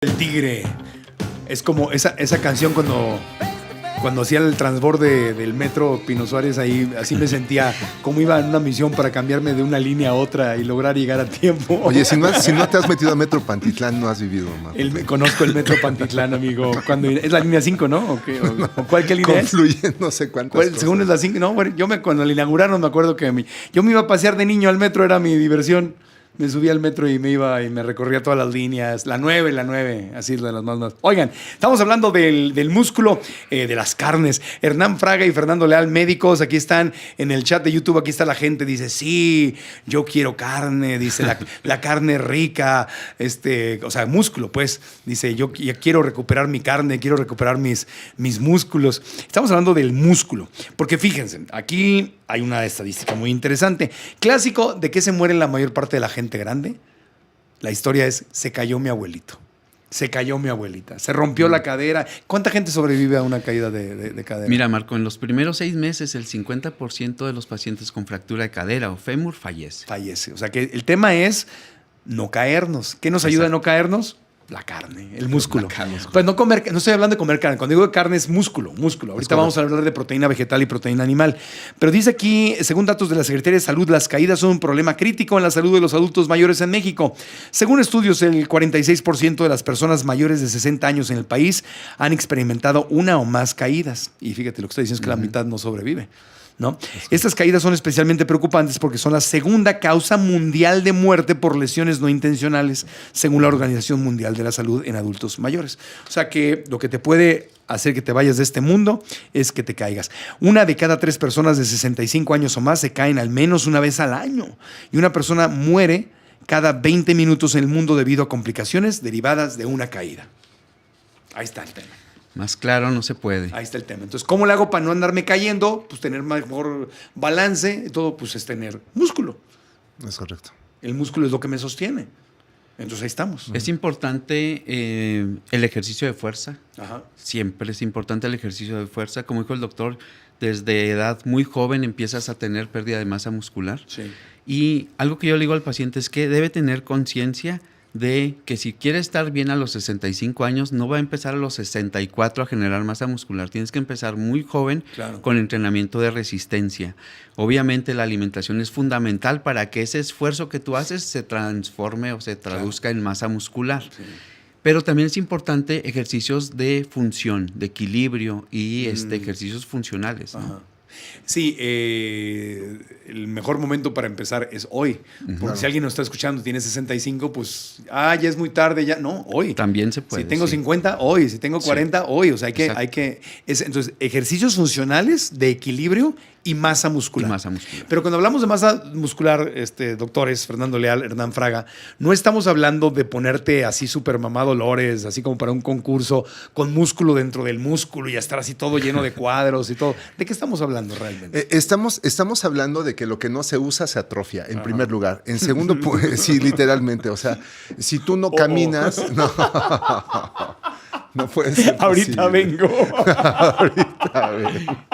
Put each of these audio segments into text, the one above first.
El tigre. Es como esa canción cuando hacía el transborde del metro Pino Suárez, ahí así me sentía como iba en una misión para cambiarme de una línea a otra y lograr llegar a tiempo. Oye, si no te has metido a Metro Pantitlán, no has vivido, man. Conozco el metro Pantitlán, amigo. Es la línea 5, ¿no? ¿O qué? ¿O cuál qué línea es? Confluyen no sé cuántas cosas. Según es la 5. No, bueno, cuando la inauguraron me acuerdo que yo me iba a pasear de niño al metro, era mi diversión. Me subía al metro y me iba y me recorría todas las líneas. La 9, así de las más. Oigan, estamos hablando del músculo, de las carnes. Hernán Fraga y Fernando Leal, médicos, aquí están en el chat de YouTube. Aquí está la gente, dice, sí, yo quiero carne, dice, la carne rica, o sea, músculo, pues. Dice, yo ya quiero recuperar mi carne, quiero recuperar mis músculos. Estamos hablando del músculo, porque fíjense, aquí hay una estadística muy interesante. Clásico, ¿de qué se muere la mayor parte de la gente grande? La historia es, se cayó mi abuelito. Se cayó mi abuelita. Se rompió la cadera. ¿Cuánta gente sobrevive a una caída de cadera? Mira, Marco, en los primeros 6 meses, el 50% de los pacientes con fractura de cadera o fémur fallece. Fallece. O sea que el tema es no caernos. ¿Qué nos ayuda a no caernos? La carne, el músculo. Pues no estoy hablando de comer carne. Cuando digo de carne es músculo. Ahorita vamos a hablar de proteína vegetal y proteína animal. Pero dice aquí, según datos de la Secretaría de Salud, las caídas son un problema crítico en la salud de los adultos mayores en México. Según estudios, el 46% de las personas mayores de 60 años en el país han experimentado una o más caídas. Y fíjate, lo que estoy diciendo es que la mitad no sobrevive, ¿no? Estas caídas son especialmente preocupantes porque son la segunda causa mundial de muerte por lesiones no intencionales, según la Organización Mundial de la Salud en adultos mayores. O sea que lo que te puede hacer que te vayas de este mundo es que te caigas. 1 de cada 3 personas de 65 años o más se caen al menos una vez al año. Y una persona muere cada 20 minutos en el mundo debido a complicaciones derivadas de una caída. Ahí está el tema. Más claro no se puede. Ahí está el tema. Entonces, ¿cómo le hago para no andarme cayendo? Pues tener mejor balance y todo, pues es tener músculo. Es correcto. El músculo es lo que me sostiene. Entonces ahí estamos. Es importante el ejercicio de fuerza. Ajá. Siempre es importante el ejercicio de fuerza. Como dijo el doctor, desde edad muy joven empiezas a tener pérdida de masa muscular. Sí. Y algo que yo le digo al paciente es que debe tener conciencia de que si quiere estar bien a los 65 años, no va a empezar a los 64 a generar masa muscular. Tienes que empezar muy joven, claro, con entrenamiento de resistencia. Obviamente la alimentación es fundamental para que ese esfuerzo que tú haces se transforme o se traduzca, claro, en masa muscular. Sí. Pero también es importante ejercicios de función, de equilibrio y ejercicios funcionales, ¿no? Ajá. Sí, el mejor momento para empezar es hoy. Porque claro, si alguien nos está escuchando, tiene 65, pues, ya es muy tarde, ya. No, hoy. También se puede. Si tengo 50, hoy. Si tengo 40, hoy. O sea, entonces, ejercicios funcionales de equilibrio y masa muscular. Pero cuando hablamos de masa muscular, doctores, Fernando Leal, Hernán Fraga, no estamos hablando de ponerte así súper mamado Lores, así como para un concurso, con músculo dentro del músculo y estar así todo lleno de cuadros y todo. ¿De qué estamos hablando realmente? Estamos hablando de que lo que no se usa se atrofia, en primer lugar. En segundo, sí, literalmente. O sea, si tú no caminas, no puede ser posible. Ahorita vengo. Ahorita vengo.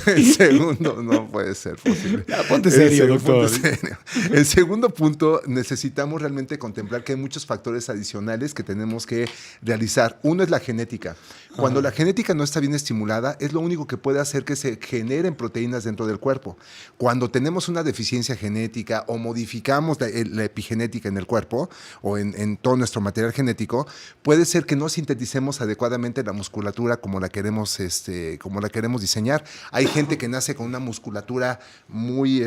En segundo, no puede ser posible. Ya, ponte serio, doctor. El segundo punto, necesitamos realmente contemplar que hay muchos factores adicionales que tenemos que realizar. Uno es la genética. Cuando la genética no está bien estimulada, es lo único que puede hacer que se generen proteínas dentro del cuerpo. Cuando tenemos una deficiencia genética o modificamos la epigenética en el cuerpo o en todo nuestro material genético, puede ser que no sinteticemos adecuadamente la musculatura como la queremos diseñar. Hay gente que nace con una musculatura muy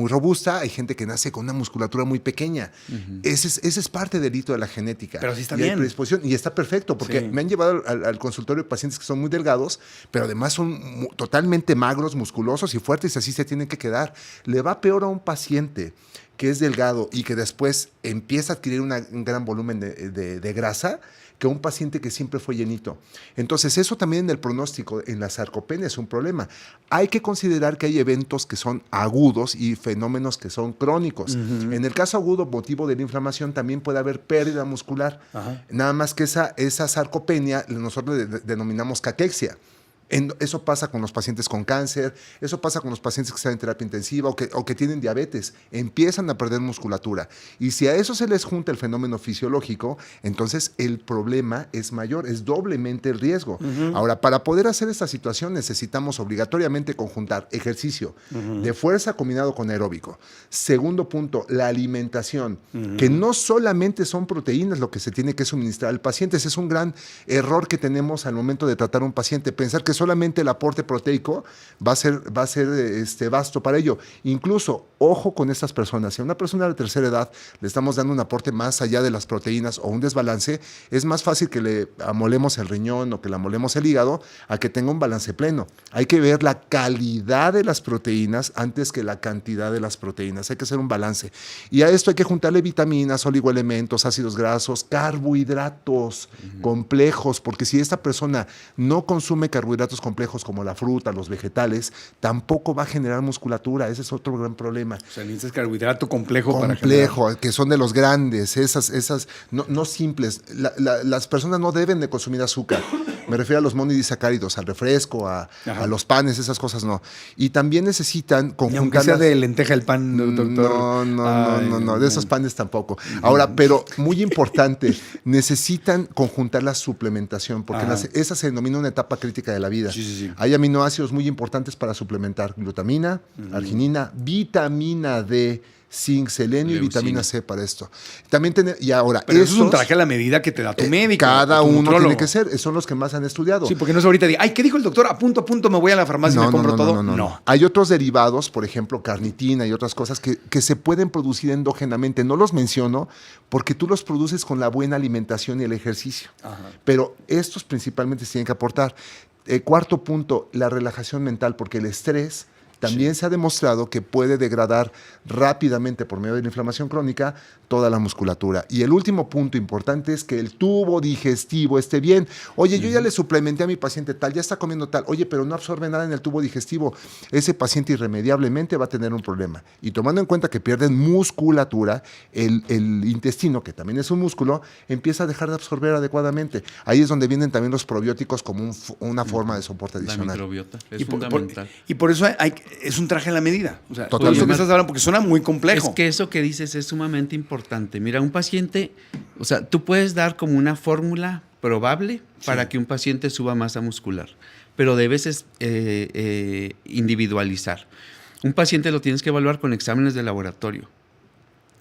robusta, hay gente que nace con una musculatura muy pequeña. Ese es parte del hito de la genética. Pero sí está bien. Predisposición, y está perfecto, porque me han llevado al consultorio de pacientes que son muy delgados, pero además son totalmente magros, musculosos y fuertes, y así se tienen que quedar. Le va peor a un paciente que es delgado y que después empieza a adquirir un gran volumen de grasa, que un paciente que siempre fue llenito. Entonces, eso también en el pronóstico, en la sarcopenia, es un problema. Hay que considerar que hay eventos que son agudos y fenómenos que son crónicos. En el caso agudo, motivo de la inflamación, también puede haber pérdida muscular. Nada más que esa sarcopenia nosotros denominamos caquexia. Eso pasa con los pacientes con cáncer, eso pasa con los pacientes que están en terapia intensiva o que tienen diabetes. Empiezan a perder musculatura. Y si a eso se les junta el fenómeno fisiológico, entonces el problema es mayor, es doblemente el riesgo. Ahora, para poder hacer esta situación necesitamos obligatoriamente conjuntar ejercicio de fuerza combinado con aeróbico. Segundo punto, la alimentación, que no solamente son proteínas lo que se tiene que suministrar al paciente. Ese es un gran error que tenemos al momento de tratar a un paciente, pensar que solamente el aporte proteico va a ser vasto para ello. Incluso, ojo con estas personas. Si a una persona de tercera edad le estamos dando un aporte más allá de las proteínas o un desbalance, es más fácil que le amolemos el riñón o que le amolemos el hígado a que tenga un balance pleno. Hay que ver la calidad de las proteínas antes que la cantidad de las proteínas. Hay que hacer un balance. Y a esto hay que juntarle vitaminas, oligoelementos, ácidos grasos, carbohidratos complejos, porque si esta persona no consume carbohidratos complejos como la fruta, los vegetales, tampoco va a generar musculatura. Ese es otro gran problema. O sea, necesitas carbohidrato complejo para generar. Que son de los grandes, esas no simples. Las personas no deben de consumir azúcar. Me refiero a los monodisacáridos, al refresco, a los panes, esas cosas no. Y también necesitan conjuntar. Aunque sea de lenteja el pan, doctor. No, de esos panes tampoco. Ahora, pero muy importante, necesitan conjuntar la suplementación, porque esa se denomina una etapa crítica de la vida. Sí. Hay aminoácidos muy importantes para suplementar: glutamina, arginina, vitamina D, zinc, selenio y vitamina C para esto. También y ahora, pero eso es un traje a la medida que te da tu médico. Cada uno tiene que ser. Son los que más han estudiado. Sí, porque no es ahorita de, ¿qué dijo el doctor? A punto me voy a la farmacia y me compro todo. No. Hay otros derivados, por ejemplo, carnitina y otras cosas que se pueden producir endógenamente. No los menciono porque tú los produces con la buena alimentación y el ejercicio. Pero estos principalmente se tienen que aportar. Cuarto punto, la relajación mental, porque el estrés también se ha demostrado que puede degradar rápidamente por medio de la inflamación crónica toda la musculatura. Y el último punto importante es que el tubo digestivo esté bien. Oye, yo ya le suplementé a mi paciente tal, ya está comiendo tal. Oye, pero no absorbe nada en el tubo digestivo. Ese paciente irremediablemente va a tener un problema. Y tomando en cuenta que pierden musculatura, el intestino, que también es un músculo, empieza a dejar de absorber adecuadamente. Ahí es donde vienen también los probióticos como una forma de soporte adicional. La microbiota es fundamental. Y por eso es un traje a la medida. O sea, totalmente. Eso que estás hablando, porque suena muy complejo. Es que eso que dices es sumamente importante. Mira, un paciente, o sea, tú puedes dar como una fórmula probable para que un paciente suba masa muscular, pero debes individualizar. Un paciente lo tienes que evaluar con exámenes de laboratorio.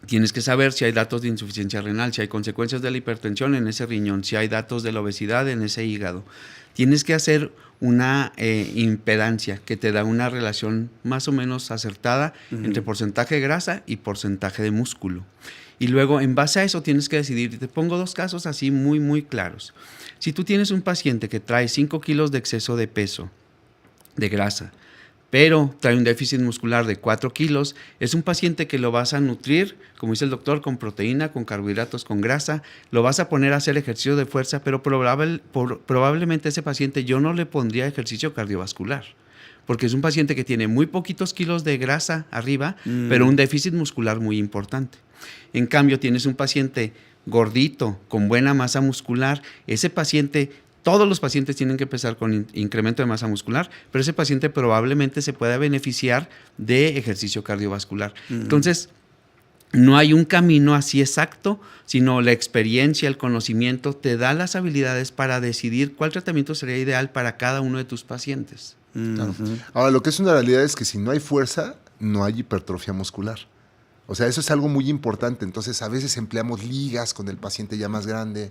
Tienes que saber si hay datos de insuficiencia renal, si hay consecuencias de la hipertensión en ese riñón, si hay datos de la obesidad en ese hígado. Tienes que hacer una impedancia que te da una relación más o menos acertada entre porcentaje de grasa y porcentaje de músculo. Y luego, en base a eso, tienes que decidir. Te pongo dos casos así muy, muy claros. Si tú tienes un paciente que trae 5 kilos de exceso de peso, de grasa, pero trae un déficit muscular de 4 kilos, es un paciente que lo vas a nutrir, como dice el doctor, con proteína, con carbohidratos, con grasa, lo vas a poner a hacer ejercicio de fuerza, pero probablemente a ese paciente yo no le pondría ejercicio cardiovascular, porque es un paciente que tiene muy poquitos kilos de grasa arriba, pero un déficit muscular muy importante. En cambio, tienes un paciente gordito, con buena masa muscular, ese paciente... Todos los pacientes tienen que empezar con incremento de masa muscular, pero ese paciente probablemente se pueda beneficiar de ejercicio cardiovascular. Entonces, no hay un camino así exacto, sino la experiencia, el conocimiento te da las habilidades para decidir cuál tratamiento sería ideal para cada uno de tus pacientes. Claro. Ahora, lo que es una realidad es que si no hay fuerza, no hay hipertrofia muscular. O sea, eso es algo muy importante. Entonces, a veces empleamos ligas con el paciente ya más grande.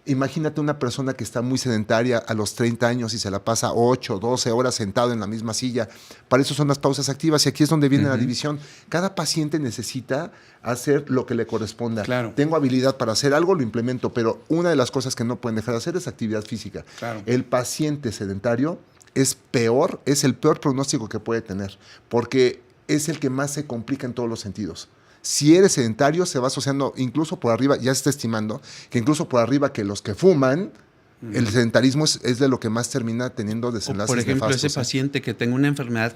Imagínate una persona que está muy sedentaria a los 30 años y se la pasa 8, 12 horas sentado en la misma silla. Para eso son las pausas activas y aquí es donde viene la división. Cada paciente necesita hacer lo que le corresponda. Claro. Tengo habilidad para hacer algo, lo implemento, pero una de las cosas que no pueden dejar de hacer es actividad física. Claro. El paciente sedentario es el peor pronóstico que puede tener, porque es el que más se complica en todos los sentidos. Si eres sedentario, se va asociando incluso por arriba, ya se está estimando, que incluso por arriba que los que fuman, el sedentarismo es de lo que más termina teniendo desenlaces Por ejemplo, nefastos. ese paciente que tenga una enfermedad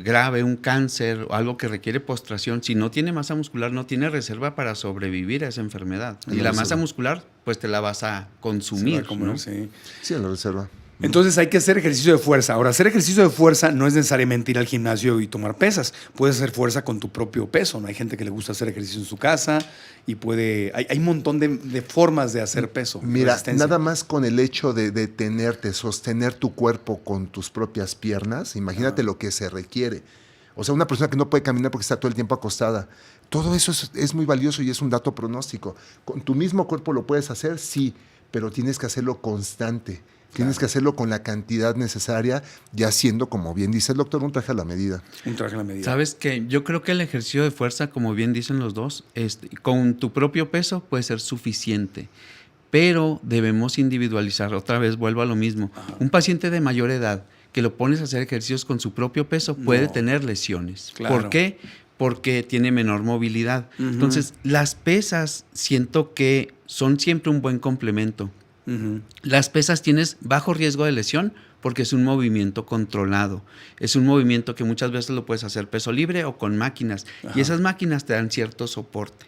grave, un cáncer o algo que requiere postración, si no tiene masa muscular, no tiene reserva para sobrevivir a esa enfermedad. Y la masa muscular, pues te la vas a consumir. Comer, ¿no? sí. Sí, en la reserva. Entonces hay que hacer ejercicio de fuerza. Ahora, hacer ejercicio de fuerza no es necesariamente ir al gimnasio y tomar pesas. Puedes hacer fuerza con tu propio peso, ¿no? Hay gente que le gusta hacer ejercicio en su casa y hay un montón de formas de hacer peso. Mira, nada más con el hecho de detenerte, sostener tu cuerpo con tus propias piernas, imagínate lo que se requiere. O sea, una persona que no puede caminar porque está todo el tiempo acostada. Todo eso es muy valioso y es un dato pronóstico. ¿Con tu mismo cuerpo lo puedes hacer? Sí, pero tienes que hacerlo constante. Tienes que hacerlo con la cantidad necesaria y haciendo, como bien dice el doctor, un traje a la medida. Un traje a la medida. ¿Sabes qué? Yo creo que el ejercicio de fuerza, como bien dicen los dos, con tu propio peso puede ser suficiente, pero debemos individualizar. Otra vez vuelvo a lo mismo. Ajá. Un paciente de mayor edad que lo pones a hacer ejercicios con su propio peso puede tener lesiones. Claro. ¿Por qué? Porque tiene menor movilidad. Entonces, las pesas siento que son siempre un buen complemento. Las pesas tienes bajo riesgo de lesión porque es un movimiento controlado. Es un movimiento que muchas veces lo puedes hacer peso libre o con máquinas. Ajá. Y esas máquinas te dan cierto soporte.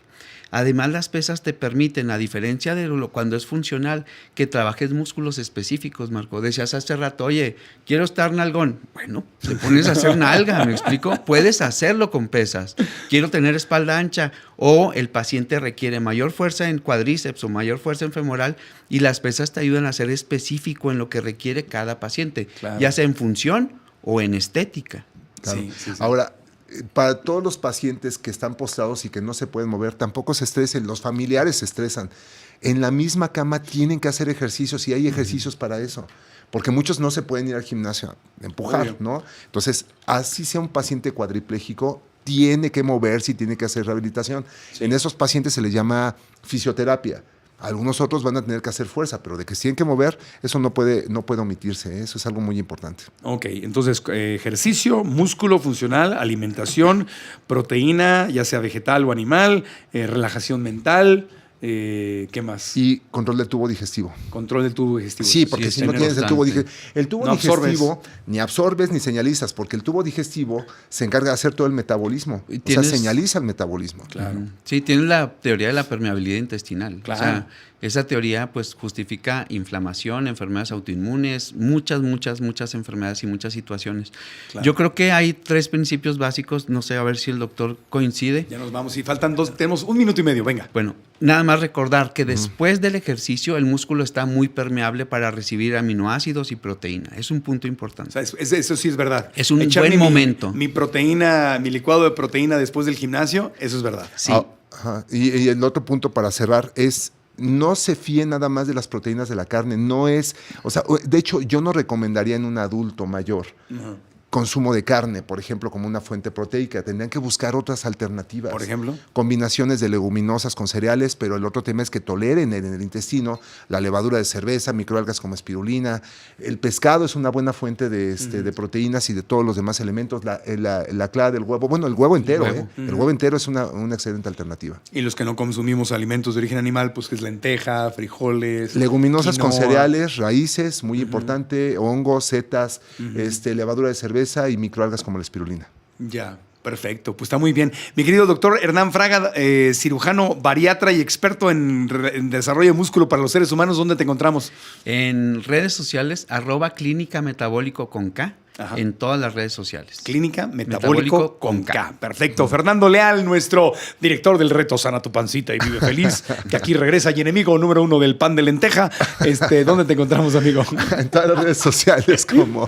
Además, las pesas te permiten, a diferencia de cuando es funcional, que trabajes músculos específicos, Marco. Decías hace rato, oye, quiero estar nalgón. Bueno, te pones a hacer nalga, ¿me explico? Puedes hacerlo con pesas. Quiero tener espalda ancha, o el paciente requiere mayor fuerza en cuádriceps o mayor fuerza en femoral, y las pesas te ayudan a ser específico en lo que requiere cada paciente, claro, ya sea en función o en estética. Claro. Sí. Ahora, para todos los pacientes que están postrados y que no se pueden mover, tampoco se estresen, los familiares se estresan. En la misma cama tienen que hacer ejercicios y hay ejercicios para eso, porque muchos no se pueden ir al gimnasio a empujar, ¿no? Entonces, así sea un paciente cuadripléjico, tiene que moverse y tiene que hacer rehabilitación. Sí. En esos pacientes se les llama fisioterapia. Algunos otros van a tener que hacer fuerza, pero de que se tienen que mover, eso no puede omitirse, ¿eh? Eso es algo muy importante. Ok, entonces ejercicio, músculo funcional, alimentación, proteína, ya sea vegetal o animal, relajación mental, ¿qué más? Y control del tubo digestivo. Control del tubo digestivo. Sí, porque si no tienes el tubo digestivo, no digestivo absorbes. Ni absorbes ni señalizas, porque el tubo digestivo se encarga de hacer todo el metabolismo. O sea, señaliza el metabolismo. Claro. Sí, tienes la teoría de la permeabilidad intestinal. Claro. O sea, esa teoría pues justifica inflamación, enfermedades autoinmunes, muchas enfermedades y muchas situaciones. Claro. Yo creo que hay 3 principios básicos, no sé, a ver si el doctor coincide. Ya nos vamos, y faltan 2, tenemos 1 minuto y medio, venga. Bueno, nada más recordar que después del ejercicio el músculo está muy permeable para recibir aminoácidos y proteína. Es un punto importante. O sea, eso sí es verdad. Es un buen momento. Mi proteína, mi licuado de proteína después del gimnasio, eso es verdad. Sí. Y el otro punto para cerrar es: no se fíen nada más de las proteínas de la carne. No es, o sea, de hecho, yo no recomendaría en un adulto mayor consumo de carne, por ejemplo, como una fuente proteica. Tendrían que buscar otras alternativas. Por ejemplo, combinaciones de leguminosas con cereales, pero el otro tema es que toleren en el intestino la levadura de cerveza, microalgas como espirulina. El pescado es una buena fuente de proteínas y de todos los demás elementos. La clara del huevo, bueno, el huevo entero, el huevo entero es una excelente alternativa. Y los que no consumimos alimentos de origen animal, pues que es lenteja, frijoles, leguminosas quinoa, con cereales, raíces, muy importante, hongos, setas, levadura de cerveza y microalgas como la espirulina. Ya, perfecto. Pues está muy bien. Mi querido doctor Hernán Fraga, cirujano bariatra y experto en desarrollo de músculo para los seres humanos, ¿dónde te encontramos? En redes sociales, @clínica metabólico con K. Ajá. En todas las redes sociales. Clínica Metabólico con K. Perfecto. Fernando Leal, nuestro director del reto Sana tu Pancita y Vive Feliz, que aquí regresa y enemigo número 1 del pan de lenteja. ¿Dónde te encontramos, amigo? En todas las redes sociales como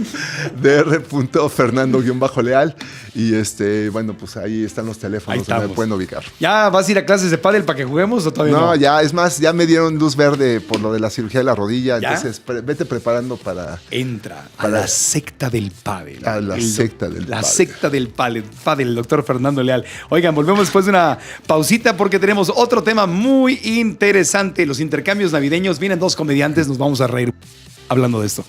dr.fernando_leal. Y bueno, pues ahí están los teléfonos donde me pueden ubicar. ¿Ya vas a ir a clases de pádel para que juguemos o todavía no? No, ya, es más, ya me dieron luz verde por lo de la cirugía de la rodilla. ¿Ya? Entonces, vete preparando para... Entra a la secta del pádel. A la secta del pádel. La secta del pádel, el doctor Fernando Leal. Oigan, volvemos después de una pausita porque tenemos otro tema muy interesante. Los intercambios navideños. Vienen 2 comediantes, nos vamos a reír hablando de esto.